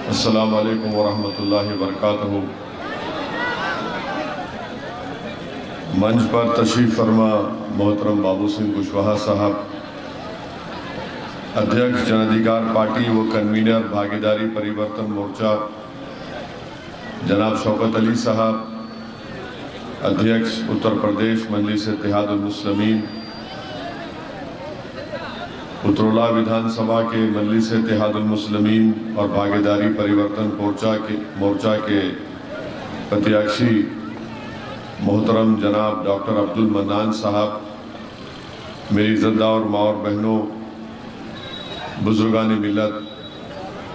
अस्सलामु अलैकुम वरहमतुल्लाहि वबरकातुहू। मंच पर तशरीफ़ फरमा मोहतरम बाबू सिंह कुशवाहा साहब, अध्यक्ष जन अधिकार पार्टी व कन्वीनर भागीदारी परिवर्तन मोर्चा जनाब शौकत अली साहब, अध्यक्ष उत्तर प्रदेश मजलिस इत्तेहादुल मुस्लिमीन, उतरौला विधानसभा के मजलिस इत्तेहादुल मुस्लिमीन और भागीदारी परिवर्तन मोर्चा के प्रत्याशी मोहतरम जनाब डॉक्टर अब्दुल मन्नान साहब, मेरी इज़्ज़तदार माँ और बहनों, बुजुर्गान मिल्लत,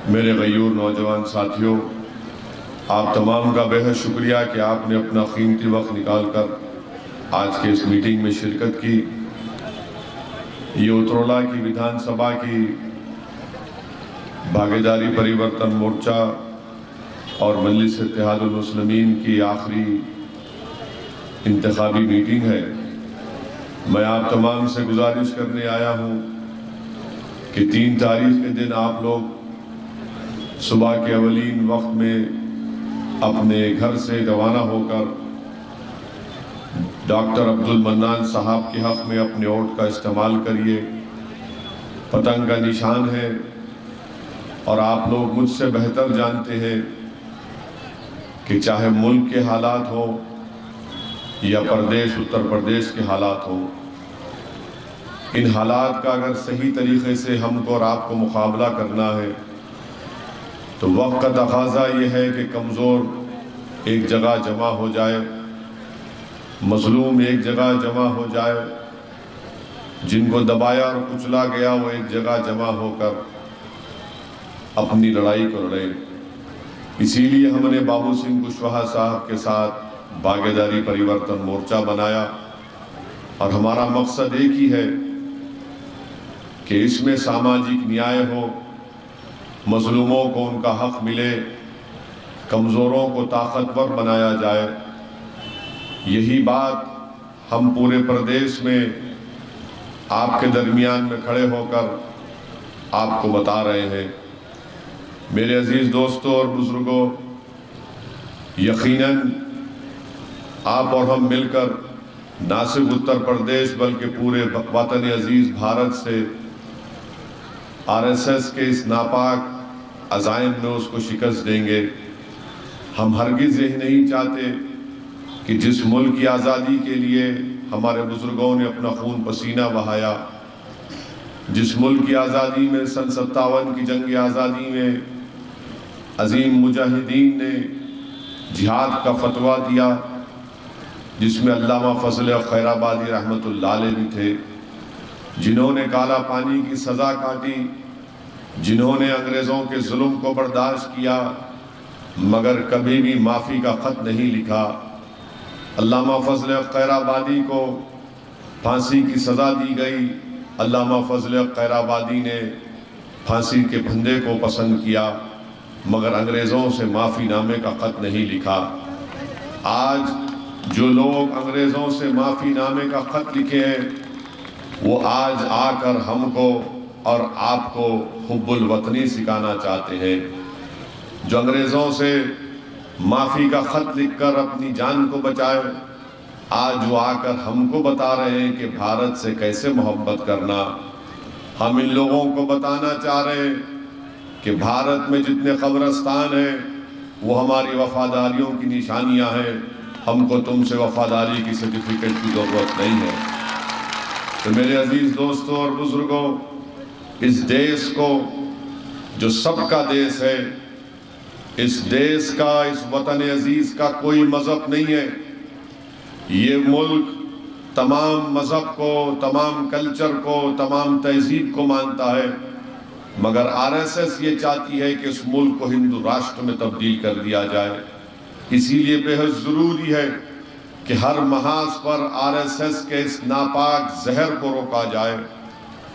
मेरे गयूर नौजवान साथियों, आप तमाम का बेहद शुक्रिया कि आपने अपना कीमती वक्त निकाल कर आज के इस मीटिंग में शिरकत की। ये उतरौला की विधानसभा की भागीदारी परिवर्तन मोर्चा और मजलिस इत्तेहादुल मुस्लिमीन की आखिरी इंतखाबी मीटिंग है। मैं आप तमाम से गुजारिश करने आया हूँ कि 3 तारीख के दिन आप लोग सुबह के अवलीन वक्त में अपने घर से रवाना होकर डॉक्टर अब्दुल मन्नान साहब के हक़ में अपने वोट का इस्तेमाल करिए। पतंग का निशान है और आप लोग मुझसे बेहतर जानते हैं कि चाहे मुल्क के हालात हो या प्रदेश उत्तर प्रदेश के हालात हो, इन हालात का अगर सही तरीक़े से हमको और आपको मुकाबला करना है तो वक्त का तकाज़ा ये है कि कमज़ोर एक जगह जमा हो जाए, मज़लूम एक जगह जमा हो जाए, जिनको दबाया और कुचला गया वो एक जगह जमा होकर अपनी लड़ाई को लड़े। इसीलिए हमने बाबू सिंह कुशवाहा साहब के साथ भागीदारी परिवर्तन मोर्चा बनाया और हमारा मकसद एक ही है कि इसमें सामाजिक न्याय हो, मज़लूमों को उनका हक़ मिले, कमज़ोरों को ताकतवर बनाया जाए। यही बात हम पूरे प्रदेश में आपके दरमियान में खड़े होकर आपको बता रहे हैं। मेरे अजीज़ दोस्तों और बुज़ुर्गों, यकीनन आप और हम मिलकर ना सिर्फ उत्तर प्रदेश बल्कि पूरे वतन अजीज़ भारत से आरएसएस के इस नापाक अज़ाइम में उसको शिकस्त देंगे। हम हरगिज़ यही नहीं चाहते कि जिस मुल्क की आज़ादी के लिए हमारे बुज़ुर्गों ने अपना खून पसीना बहाया, जिस मुल्क की आज़ादी में सन 57 की जंग आज़ादी में अजीम मुजाहिदीन ने जिहाद का फतवा दिया, जिसमें अल्लामा फजल खैराबादी रहमतुल्लाह अलैह भी थे, जिन्होंने काला पानी की सज़ा काटी, जिन्होंने अंग्रेज़ों के जुल्म को बर्दाश्त किया मगर कभी भी माफ़ी का ख़त नहीं लिखा। अल्लामा फजल खैराबादी को फांसी की सज़ा दी गई। अल्लामा फजल खैराबादी ने फांसी के फंदे को पसंद किया मगर अंग्रेज़ों से माफ़ी नामे का ख़त नहीं लिखा। आज जो लोग अंग्रेज़ों से माफ़ी नामे का ख़त लिखे हैं वो आज आकर हमको और आपको हुब्बुल वतनी सिखाना चाहते हैं। जो अंग्रेज़ों से माफ़ी का ख़त लिखकर अपनी जान को बचाए, आज वो आकर हमको बता रहे हैं कि भारत से कैसे मोहब्बत करना। हम इन लोगों को बताना चाह रहे हैं कि भारत में जितने कब्रिस्तान हैं वो हमारी वफादारियों की निशानियां हैं। हमको तुमसे वफादारी की सर्टिफिकेट की ज़रूरत नहीं है। तो मेरे अजीज़ दोस्तों और बुज़ुर्गों, इस देश को जो सबका देश है, इस देश का, इस वतन अजीज़ का कोई मज़हब नहीं है। ये मुल्क तमाम मज़हब को, तमाम कल्चर को, तमाम तहज़ीब को मानता है, मगर आरएसएस ये चाहती है कि इस मुल्क को हिंदू राष्ट्र में तब्दील कर दिया जाए। इसीलिए बेहद ज़रूरी है कि हर महाज पर आरएसएस के इस नापाक जहर को रोका जाए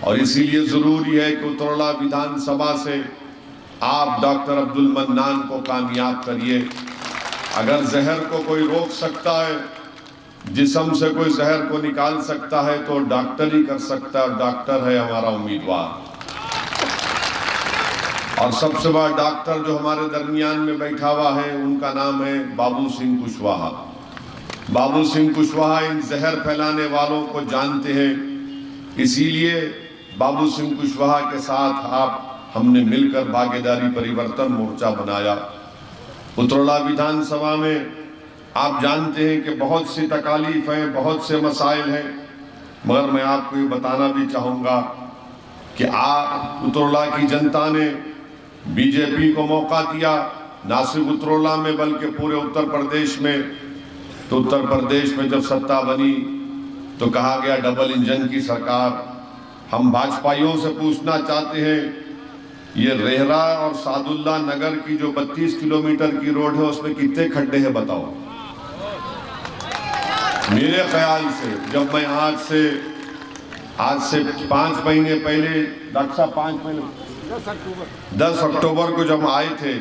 और इसीलिए ज़रूरी है कि उतरौला विधानसभा से आप डॉक्टर अब्दुल मन्नान को कामयाब करिए। अगर जहर को कोई रोक सकता है, जिस्म से कोई जहर को निकाल सकता है तो डॉक्टर ही कर सकता है। डॉक्टर है हमारा उम्मीदवार। और सबसे बड़ा डॉक्टर जो हमारे दरमियान में बैठा हुआ है उनका नाम है बाबू सिंह कुशवाहा। बाबू सिंह कुशवाहा इन जहर फैलाने वालों को जानते हैं, इसीलिए बाबू सिंह कुशवाहा के साथ हमने मिलकर भागीदारी परिवर्तन मोर्चा बनाया। उतरौला विधानसभा में आप जानते हैं कि बहुत सी तकालीफ हैं, बहुत से मसाइल हैं, मगर मैं आपको ये बताना भी चाहूँगा कि उतरौला की जनता ने बीजेपी को मौका दिया, ना सिर्फ उतरौला में बल्कि पूरे उत्तर प्रदेश में। तो उत्तर प्रदेश में जब सत्ता बनी तो कहा गया डबल इंजन की सरकार। हम भाजपाइयों से पूछना चाहते हैं, ये रेहरा और सादुल्ला नगर की जो 32 किलोमीटर की रोड है उसमें कितने खड्डे हैं बताओ। मेरे ख्याल से जब मैं आज से 5 महीने पहले, डॉक्टर साहब 5 महीने 10 अक्टूबर को जब आए थे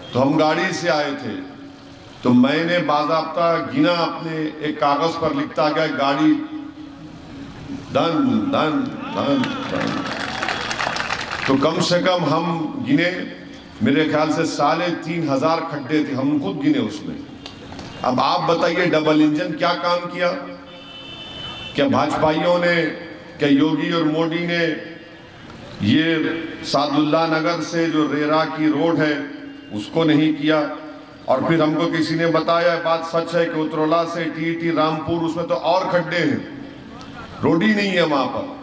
तो हम गाड़ी से आए थे, तो मैंने बाज़ाब्ता गिना, अपने एक कागज पर लिखता गया गाड़ी डन डन डन डन। तो कम से कम हम गिने, मेरे ख्याल से 3,500 खड्डे थे, हम खुद गिने उसमें। अब आप बताइए डबल इंजन क्या काम किया? क्या भाजपाइयों ने, क्या योगी और मोदी ने ये सादुल्ला नगर से जो रेरा की रोड है उसको नहीं किया? और फिर हमको किसी ने बताया, बात सच है कि उतरौला से टीटी रामपुर उसमें तो और खड्डे हैं, रोड ही नहीं है वहां पर।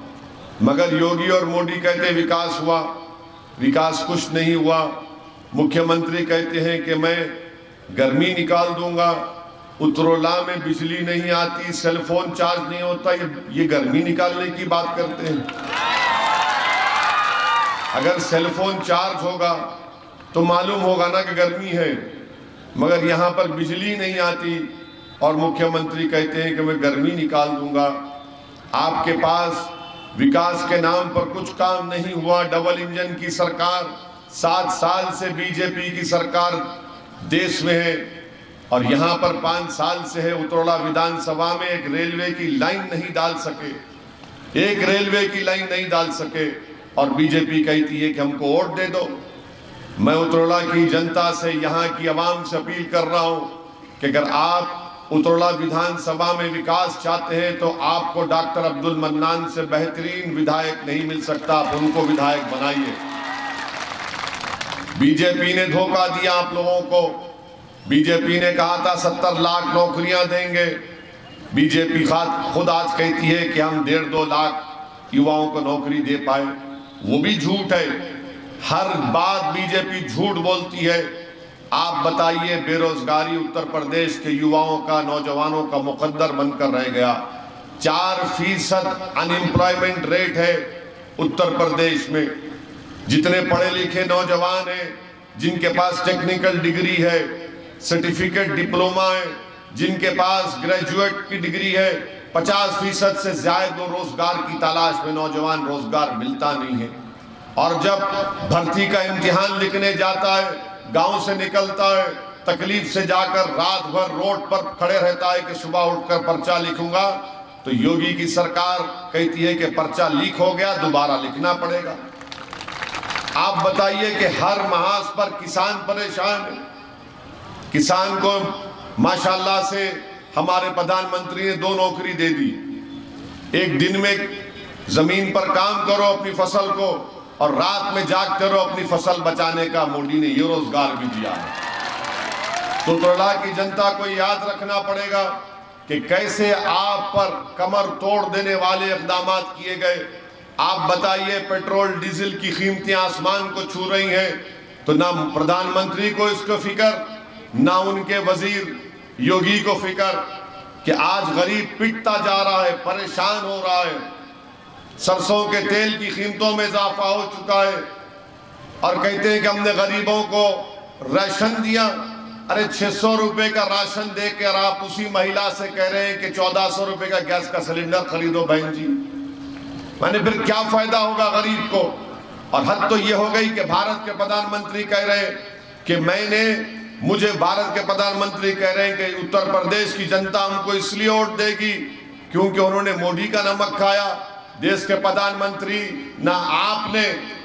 मगर योगी और मोदी कहते विकास हुआ, विकास कुछ नहीं हुआ। मुख्यमंत्री कहते हैं कि मैं गर्मी निकाल दूंगा, उतरौला में बिजली नहीं आती, सेल फोन चार्ज नहीं होता, ये गर्मी निकालने की बात करते हैं। अगर सेल फोन चार्ज होगा तो मालूम होगा ना कि गर्मी है, मगर यहाँ पर बिजली नहीं आती और मुख्यमंत्री कहते हैं कि मैं गर्मी निकाल दूंगा। आपके पास विकास के नाम पर कुछ काम नहीं हुआ। डबल इंजन की सरकार, 7 साल से बीजेपी की सरकार देश में है और यहाँ पर 5 साल से है। उतरौला विधानसभा में एक रेलवे की लाइन नहीं डाल सके, एक रेलवे की लाइन नहीं डाल सके, और बीजेपी कहती है कि हमको वोट दे दो। मैं उतरौला की जनता से, यहाँ की आवाम से अपील कर रहा हूँ कि अगर आप उतरौला विधानसभा में विकास चाहते हैं तो आपको डॉक्टर अब्दुल मन्नान से बेहतरीन विधायक नहीं मिल सकता, आप उनको विधायक बनाइए। बीजेपी ने धोखा दिया आप लोगों को। बीजेपी ने कहा था 70 लाख नौकरियां देंगे, बीजेपी खुद आज कहती है कि हम 1.5-2 लाख युवाओं को नौकरी दे पाए, वो भी झूठ है। हर बात बीजेपी झूठ बोलती है। आप बताइए, बेरोजगारी उत्तर प्रदेश के युवाओं का, नौजवानों का मुकद्दर बनकर रह गया। 4% अनएम्प्लॉयमेंट रेट है उत्तर प्रदेश में। जितने पढ़े लिखे नौजवान हैं, जिनके पास टेक्निकल डिग्री है, सर्टिफिकेट डिप्लोमा है, जिनके पास ग्रेजुएट की डिग्री है, 50% से ज्यादा रोजगार की तलाश में नौजवान, रोजगार मिलता नहीं है। और जब भर्ती का इम्तिहान लिखने जाता है, गांव से निकलता है, तकलीफ से जाकर रात भर रोड पर खड़े रहता है कि सुबह उठकर पर्चा लिखूंगा, तो योगी की सरकार कहती है कि पर्चा लीक हो गया, दोबारा लिखना पड़ेगा। आप बताइए कि हर महाज पर किसान परेशान है। किसान को माशाल्लाह से हमारे प्रधानमंत्री ने 2 नौकरी दे दी। एक दिन में जमीन पर काम करो अपनी फसल को, और रात में जागते रहो अपनी फसल बचाने का। मोदी ने ये रोजगार भी दिया है। तो उतरौला की जनता को याद रखना पड़ेगा कि कैसे आप पर कमर तोड़ देने वाले इक़दाम किए गए। आप बताइए, पेट्रोल डीजल की कीमतें आसमान को छू रही हैं, तो ना प्रधानमंत्री को इसको फिक्र, ना उनके वजीर योगी को फिक्र कि आज गरीब पिटता जा रहा है, परेशान हो रहा है। सरसों के तेल की कीमतों में इजाफा हो चुका है और कहते हैं कि हमने गरीबों को राशन दिया। अरे 600 रुपए का राशन देकर आप उसी महिला से कह रहे हैं कि 1400 रुपए का गैस का सिलेंडर खरीदो बहन जी। मैंने फिर क्या फायदा होगा गरीब को? और हद तो ये हो गई कि भारत के प्रधानमंत्री कह रहे हैं कि मुझे भारत के प्रधानमंत्री कह रहे हैं कि उत्तर प्रदेश की जनता हमको इसलिए वोट देगी क्योंकि उन्होंने मोदी का नमक खाया। देश के प्रधानमंत्री, ना आपने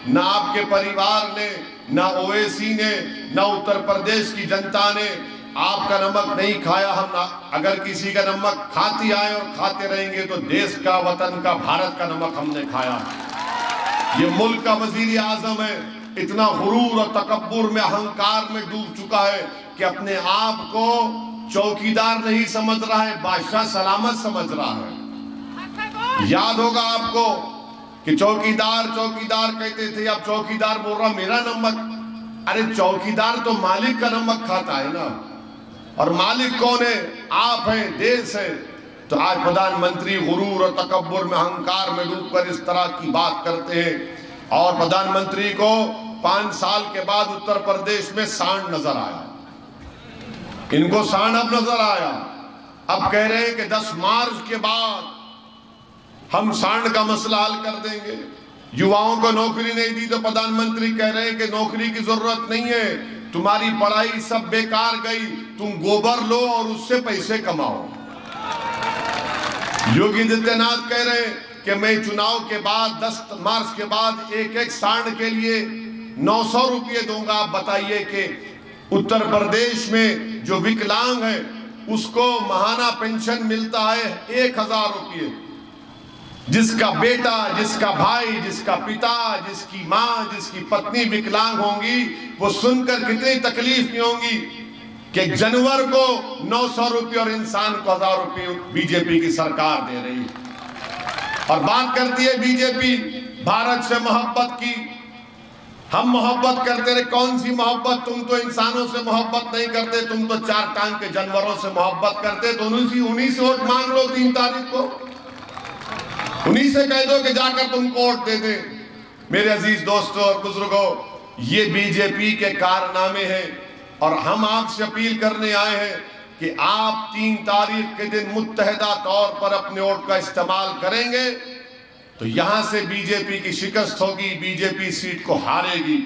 ना आपके परिवार ने, ना ओवैसी ने, ना उत्तर प्रदेश की जनता ने आपका नमक नहीं खाया। हम अगर किसी का नमक खाती आए और खाते रहेंगे तो देश का, वतन का, भारत का नमक हमने खाया। ये मुल्क का वजीर आजम है, इतना गुरूर और तकब्बुर में, अहंकार में डूब चुका है कि अपने आप को चौकीदार नहीं समझ रहा है, बादशाह सलामत समझ रहा है। याद होगा आपको कि चौकीदार चौकीदार कहते थे, अब चौकीदार बोल रहा मेरा नमक। अरे चौकीदार तो मालिक का नमक खाता है ना, और मालिक कौन है? आप हैं, देश है। तो आज प्रधानमंत्री गुरूर और तकब्बुर में, अहंकार में डूबकर इस तरह की बात करते हैं। और प्रधानमंत्री को 5 साल के बाद उत्तर प्रदेश में सांड नजर आया, इनको सांड अब नजर आया। अब कह रहे हैं कि 10 मार्च के बाद हम सांड का मसला हल कर देंगे। युवाओं को नौकरी नहीं दी तो प्रधानमंत्री कह रहे हैं कि नौकरी की जरूरत नहीं है, तुम्हारी पढ़ाई सब बेकार गई, तुम गोबर लो और उससे पैसे कमाओ। योगी आदित्यनाथ कह रहे हैं कि मैं चुनाव के बाद 10 मार्च के बाद एक सांड के लिए 900 रुपये दूंगा। आप बताइए कि उत्तर प्रदेश में जो विकलांग है उसको महाना पेंशन मिलता है 1000 रुपये। जिसका बेटा, जिसका भाई, जिसका पिता, जिसकी माँ, जिसकी पत्नी विकलांग होंगी, वो सुनकर कितनी तकलीफ नहीं होंगी कि जानवर को 900 रुपये और इंसान को 1000 रुपये बीजेपी की सरकार दे रही है। और बात करती है बीजेपी भारत से मोहब्बत की। हम मोहब्बत करते रहे, कौन सी मोहब्बत? तुम तो इंसानों से मोहब्बत नहीं करते, तुम तो 4 टांग के जानवरों से मोहब्बत करते। तो उन्हीं से वोट मांग लो 3 तारीख को, उन्हीं से कह दो कि जाकर तुमको वोट दे दे। मेरे अजीज दोस्तों और बुजुर्गों, ये बीजेपी के कारनामे हैं और हम आपसे अपील करने आए हैं कि आप 3 तारीख के दिन मुत्तहिदा तौर पर अपने वोट का इस्तेमाल करेंगे तो यहां से बीजेपी की शिकस्त होगी, बीजेपी सीट को हारेगी।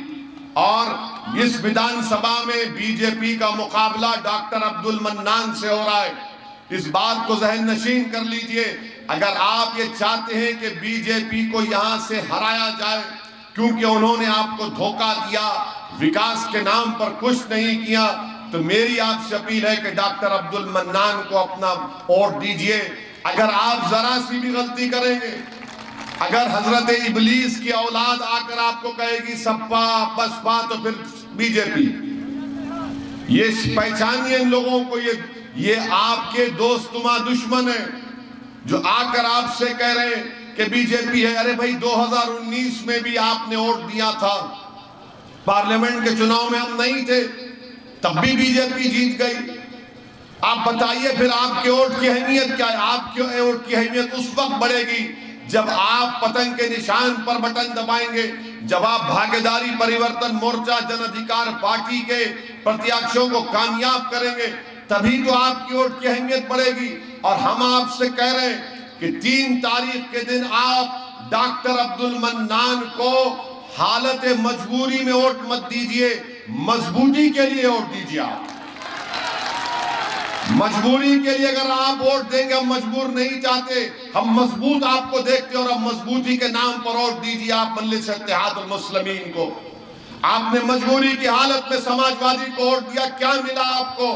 और इस विधानसभा में बीजेपी का मुकाबला डॉक्टर अब्दुल मन्नान से हो रहा है। इस बात को जहन नशीन कर लीजिए। अगर आप ये चाहते हैं कि बीजेपी को यहां से हराया जाए, क्योंकि उन्होंने आपको धोखा दिया, विकास के नाम पर कुछ नहीं किया, तो मेरी आपसे अपील है कि डॉक्टर अब्दुल मन्नान को अपना वोट दीजिए। अगर आप जरा सी भी गलती करेंगे, अगर हजरत इबलीस की औलाद आकर आपको कहेगी सपा बसपा, तो फिर बीजेपी, ये पहचानिए इन लोगों को। ये आपके दोस्तुमा दुश्मन है जो आकर आपसे कह रहे हैं कि बीजेपी है। अरे भाई 2019 में भी आपने वोट दिया था, पार्लियामेंट के चुनाव में हम नहीं थे, तब भी बीजेपी जीत गई। आप बताइए फिर आपके वोट की अहमियत क्या है? आपके वोट की अहमियत उस वक्त बढ़ेगी जब आप पतंग के निशान पर बटन दबाएंगे, जब आप भागीदारी परिवर्तन मोर्चा जन अधिकार पार्टी के प्रत्याशियों को कामयाब करेंगे, तभी तो आपकी वोट की अहमियत बढ़ेगी। और हम आपसे कह रहे हैं कि 3 तारीख के दिन आप डॉक्टर अब्दुल मन्नान को हालत मजबूरी में वोट मत दीजिए, मजबूती के लिए वोट दीजिए। आप मजबूरी के लिए अगर आप वोट देंगे, हम मजबूर नहीं चाहते, हम मजबूत आपको देखते और हम मजबूती के नाम पर वोट दीजिए आप मजलिस इत्तेहादुल मुस्लिमीन को। आपने मजबूरी की हालत में समाजवादी को वोट दिया, क्या मिला आपको?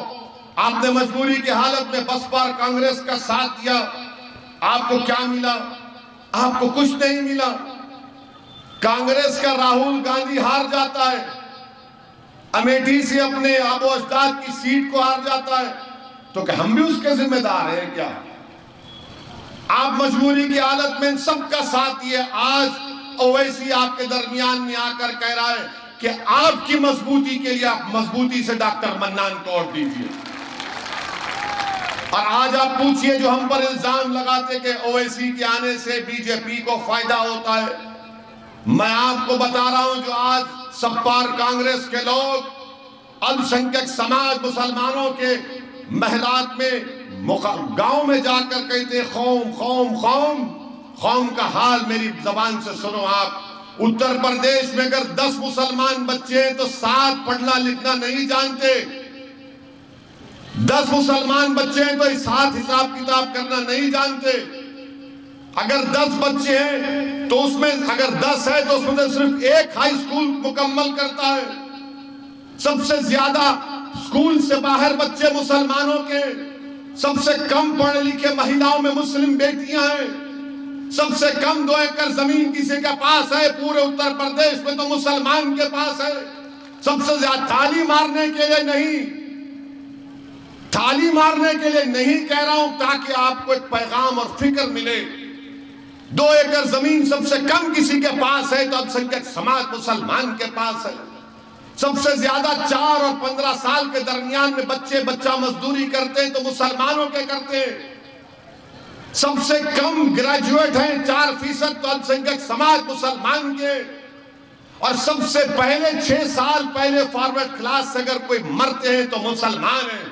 आपने मजबूरी की हालत में बसपा और कांग्रेस का साथ दिया, आपको क्या मिला? आपको कुछ नहीं मिला। कांग्रेस का राहुल गांधी हार जाता है, अमेठी से अपने आबो अजदाद की सीट को हार जाता है, तो क्या हम भी उसके जिम्मेदार हैं क्या? आप मजबूरी की हालत में सबका साथ दिए। आज ओवैसी आपके दरमियान में आकर कह रहा है कि आपकी मजबूती के लिए आप मजबूती से डॉक्टर मन्नान को वोट दीजिए। और आज आप पूछिए जो हम पर इल्जाम लगाते कि ओवैसी के आने से बीजेपी को फायदा होता है, मैं आपको बता रहा हूं जो आज सपा और कांग्रेस के लोग अल्पसंख्यक समाज मुसलमानों के महलात में गांव में जाकर कहते खौम खौम खौम, खौम का हाल मेरी जबान से सुनो आप। उत्तर प्रदेश में अगर 10 मुसलमान बच्चे हैं तो 7 पढ़ना लिखना नहीं जानते। 10 मुसलमान बच्चे हैं तो 7 हिसाब किताब करना नहीं जानते। अगर 10 बच्चे हैं तो उसमें अगर 10 है तो उसमें से सिर्फ एक हाई स्कूल मुकम्मल करता है। सबसे ज्यादा स्कूल से बाहर बच्चे मुसलमानों के, सबसे कम पढ़े लिखे महिलाओं में मुस्लिम बेटियां हैं, सबसे कम 2 एकड़ जमीन किसी के पास है पूरे उत्तर प्रदेश में तो मुसलमान के पास है। सबसे ज्यादा थाली मारने के लिए नहीं, थाली मारने के लिए नहीं कह रहा हूं, ताकि आपको एक पैगाम और फिक्र मिले। 2 एकड़ जमीन सबसे कम किसी के पास है तो अल्पसंख्यक समाज मुसलमान के पास है। सबसे ज्यादा 4 और 15 साल के दरमियान में बच्चा मजदूरी करते हैं तो मुसलमानों के करते हैं। सबसे कम ग्रेजुएट हैं 4% तो अल्पसंख्यक समाज मुसलमान के। और सबसे पहले 6 साल पहले फॉरवर्ड क्लास से अगर कोई मरते हैं तो मुसलमान हैं।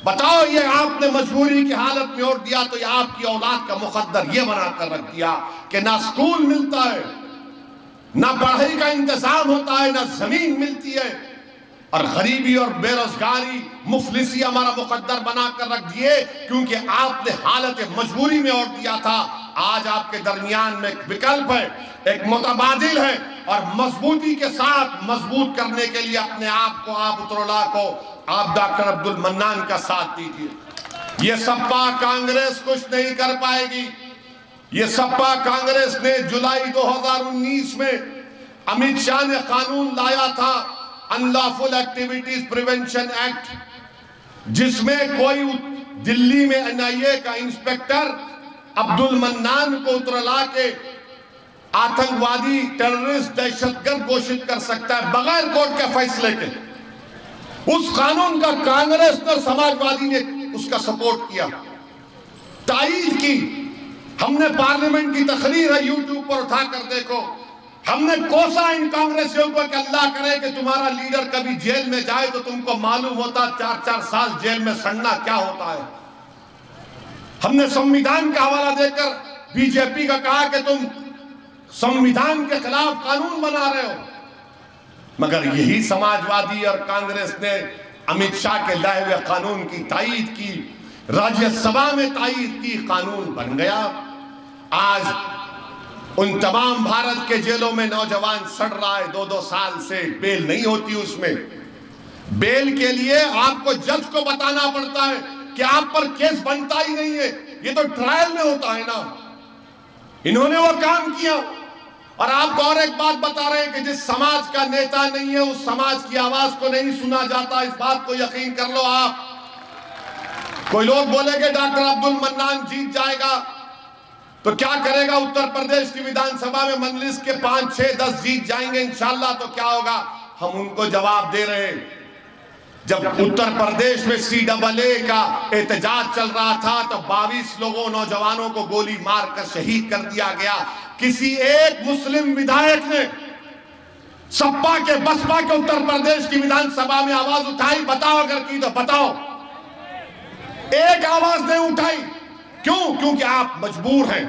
बताओ, ये आपने मजबूरी की हालत में वोट दिया तो ये आपकी औलाद का मुकद्दर ये बनाकर रख दिया कि ना स्कूल मिलता है, ना पढ़ाई का इंतजाम होता है, ना जमीन मिलती है, और गरीबी और बेरोजगारी मुफलिसी हमारा मुकद्दर बनाकर रख दिए क्योंकि आपने हालत मजबूरी में वोट दिया था। आज आपके दरमियान में एक विकल्प है, एक मुतबादिल है, और मजबूती के साथ मजबूत करने के लिए अपने आप को, आप उत्तरला को, आप डॉक्टर अब्दुल मन्नान का साथ दीजिए। ये सपा कांग्रेस कुछ नहीं कर पाएगी। ये सपा कांग्रेस ने जुलाई 2019 में अमित शाह ने कानून लाया था अनलॉफुल एक्टिविटीज प्रिवेंशन एक्ट, जिसमें कोई दिल्ली में एनआईए का इंस्पेक्टर अब्दुल मन्नान को उतरला के आतंकवादी, टेररिस्ट, दहशतगर्द घोषित कर सकता है बगैर कोर्ट के फैसले के। उस कानून का कांग्रेस और समाजवादी ने उसका सपोर्ट किया, तायीद की। हमने पार्लियामेंट की तकरीर है यूट्यूब पर उठाकर देखो, हमने कोसा इन कांग्रेसियों को कि अल्लाह करे कि तुम्हारा लीडर कभी जेल में जाए तो तुमको मालूम होता 4-4 साल जेल में सड़ना क्या होता है। हमने संविधान का हवाला देकर बीजेपी का कहा कि तुम संविधान के खिलाफ कानून बना रहे हो, मगर यही समाजवादी और कांग्रेस ने अमित शाह के लाए हुए कानून की तायीद की, राज्यसभा में तायीद की, कानून बन गया। आज उन तमाम भारत के जेलों में नौजवान सड़ रहा है 2-2 साल से, बेल नहीं होती उसमें। बेल के लिए आपको जज को बताना पड़ता है कि आप पर केस बनता ही नहीं है, ये तो ट्रायल में होता है ना। इन्होंने वो काम किया। और आपको और एक बात बता रहे हैं कि जिस समाज का नेता नहीं है उस समाज की आवाज को नहीं सुना जाता, इस बात को यकीन कर लो आप। कोई लोग बोलेंगे डॉक्टर अब्दुल मन्नान जीत जाएगा तो क्या करेगा, उत्तर प्रदेश की विधानसभा में मजलिस के 5, 6, 10 जीत जाएंगे इंशाल्लाह तो क्या होगा। हम उनको जवाब दे रहे हैं, जब उत्तर प्रदेश में CAA का एहतजाज चल रहा था तो 22 लोगों, नौजवानों को गोली मारकर शहीद कर दिया गया। किसी एक मुस्लिम विधायक ने सपा के, बसपा के उत्तर प्रदेश की विधानसभा में आवाज उठाई? बताओ, अगर की तो बताओ। एक आवाज नहीं उठाई। क्यों? क्योंकि आप मजबूर हैं,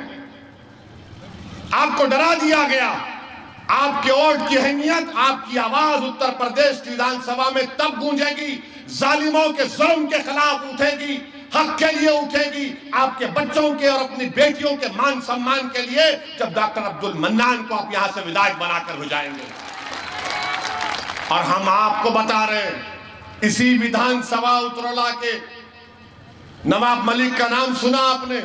आपको डरा दिया गया। आपके वोट की अहमियत, आपकी आवाज उत्तर प्रदेश की विधानसभा में तब गूंजेगी, जालिमों के जुल्म के खिलाफ उठेगी, हक के लिए उठेगी, आपके बच्चों के और अपनी बेटियों के मान सम्मान के लिए, जब डॉक्टर अब्दुल मन्नान को आप यहां से विधायक बनाकर हो जाएंगे। और हम आपको बता रहे हैं, इसी विधानसभा उत्तरला के नवाब मलिक का नाम सुना आपने?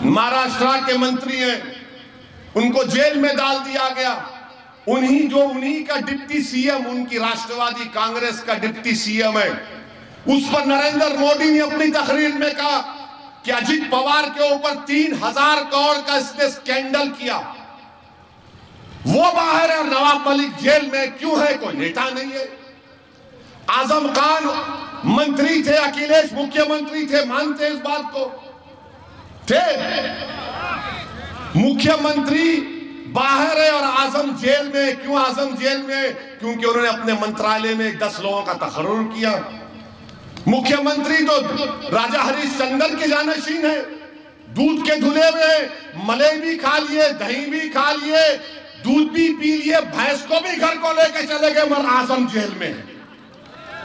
महाराष्ट्र के मंत्री हैं, उनको जेल में डाल दिया गया। उन्हीं का डिप्टी सीएम, उनकी राष्ट्रवादी कांग्रेस का डिप्टी सीएम है। उस पर नरेंद्र मोदी ने अपनी तकरीर में कहा कि अजित पवार के ऊपर 3000 करोड़ का इसने स्कैंडल किया, वो बाहर है और नवाब मलिक जेल में क्यों है? कोई नेता नहीं है। आजम खान मंत्री थे, अखिलेश मुख्यमंत्री थे, मानते इस बात को? थे। मुख्यमंत्री बाहर है और आजम जेल में। क्यों आजम जेल में? क्योंकि उन्होंने अपने मंत्रालय में 10 लोगों का तकर्रुर किया। मुख्यमंत्री तो राजा हरिश्चंद्र के जानशीन है, दूध के धुले हुए, मलाई भी खा लिए, दही भी खा लिए, दूध भी पी लिए, भैंस को भी घर को लेकर चले गए, मगर आजम जेल में है।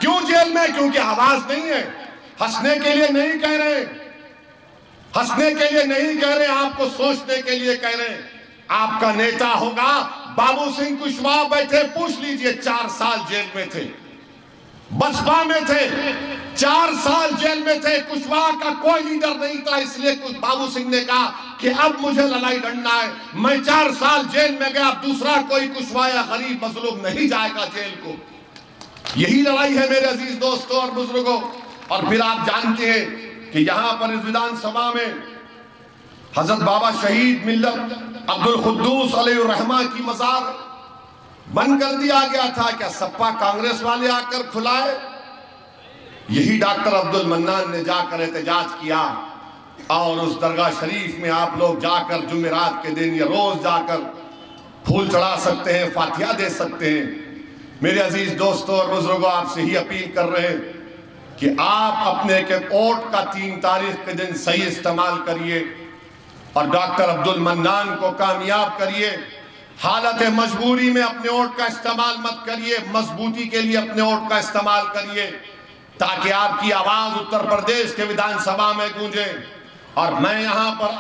क्यों जेल में? क्योंकि आवाज नहीं है। हंसने के लिए नहीं कह रहे, हंसने के लिए नहीं कह रहे, आपको सोचने के लिए कह रहे हैं। आपका नेता होगा बाबू सिंह कुशवाहा, बैठे पूछ लीजिए, 4 साल जेल में थे, बसपा में थे, 4 साल जेल में थे। कुशवाहा का कोई लीडर नहीं था, इसलिए बाबू सिंह ने कहा कि अब मुझे लड़ाई लड़ना है। मैं 4 साल जेल में गया, दूसरा कोई कुशवाहा या गरीब मजलूम नहीं जाएगा जेल को। यही लड़ाई है मेरे अजीज दोस्तों और बुजुर्गों। और फिर आप जानते हैं कि यहां पर इस विधानसभा में हजरत बाबा शहीद मिल्लत अब्दुल कुद्दूस अलैहिर्रहमा की मजार बंद कर दिया गया था। क्या सपा कांग्रेस वाले आकर खुलाए? यही डॉक्टर अब्दुल मन्नान ने जाकर एहतजाज किया। और उस दरगाह शरीफ में आप लोग जाकर जुमेरात के दिन या रोज जाकर फूल चढ़ा सकते हैं, फातिहा दे सकते हैं। मेरे अजीज दोस्तों और बुजुर्गों, आपसे ही अपील कर रहे हैं कि आप अपने के वोट का 3 तारीख के दिन सही इस्तेमाल करिए और डॉक्टर अब्दुल मन्नान को कामयाब करिए। हालत मजबूरी में अपने वोट का इस्तेमाल मत करिए, मजबूती के लिए अपने वोट का इस्तेमाल करिए, ताकि आपकी आवाज उत्तर प्रदेश के विधानसभा में गूंजे। और मैं यहां पर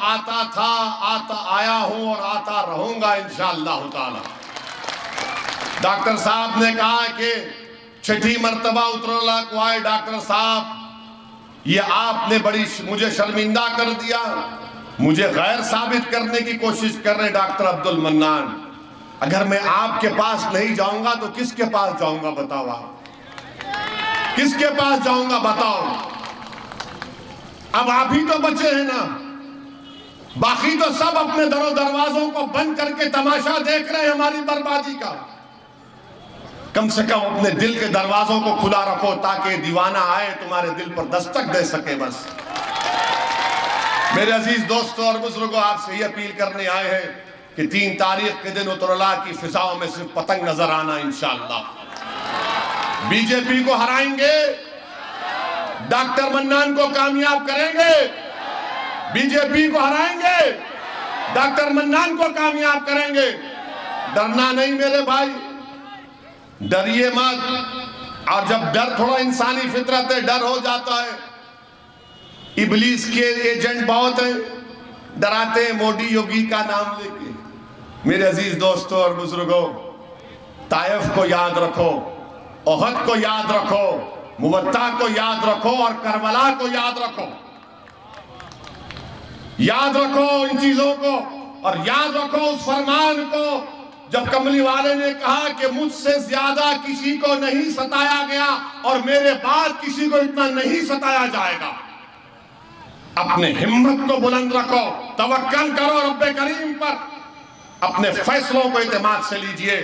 आया हूं और आता रहूंगा इंशाअल्लाह ताला। डॉक्टर साहब ने कहा कि 6ठी मर्तबा उतरौला को आए। डॉक्टर साहब, ये आपने बड़ी मुझे शर्मिंदा कर दिया, मुझे गैर साबित करने की कोशिश कर रहे डॉक्टर अब्दुल मन्नान। अगर मैं आपके पास नहीं जाऊंगा तो किसके पास जाऊंगा बताओ? आप किसके पास जाऊंगा बताओ? अब आप ही तो बचे हैं ना, बाकी तो सब अपने दरवाजों को बंद करके तमाशा देख रहे हैं हमारी बर्बादी का। कम से कम अपने दिल के दरवाजों को खुला रखो, ताकि दीवाना आए तुम्हारे दिल पर दस्तक दे सके। बस मेरे अजीज दोस्तों और बुजुर्गों, आपसे ही अपील करने आए हैं कि 3 तारीख के दिन उतरौला की फिजाओं में सिर्फ पतंग नजर आना इंशाअल्लाह। बीजेपी को हराएंगे, डॉक्टर मन्नान को कामयाब करेंगे, बीजेपी को हराएंगे, डॉक्टर मन्नान को कामयाब करेंगे। डरना नहीं मेरे भाई, डरिए मत। और जब डर, थोड़ा इंसानी फितरत है, डर हो जाता है। इबलीस के एजेंट बहुत हैं, डराते हैं मोदी योगी का नाम लेके। मेरे अजीज दोस्तों और बुजुर्गों, ताइफ को याद रखो, ओहद को याद रखो, मुवत्ता को याद रखो और करबला को याद रखो। याद रखो इन चीजों को, और याद रखो उस फरमान को जब कमली वाले ने कहा कि मुझसे ज्यादा किसी को नहीं सताया गया और मेरे बाद किसी को इतना नहीं सताया जाएगा। अपने हिम्मत को बुलंद रखो, तवक्कल करो रब्बे करीम पर, अपने फैसलों को इत्मीनान से लीजिए।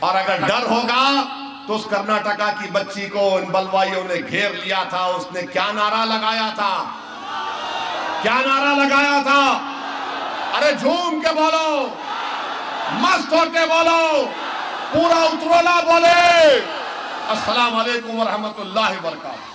और अगर डर होगा तो उस कर्नाटका की बच्ची को इन बलवाइयों ने घेर लिया था, उसने क्या नारा लगाया था? क्या नारा लगाया था? अरे झूम के बोलो, मस्त होके बोलो, पूरा उतरौला बोले। अस्सलाम वालेकुम व रहमतुल्लाहि व बरकातहू।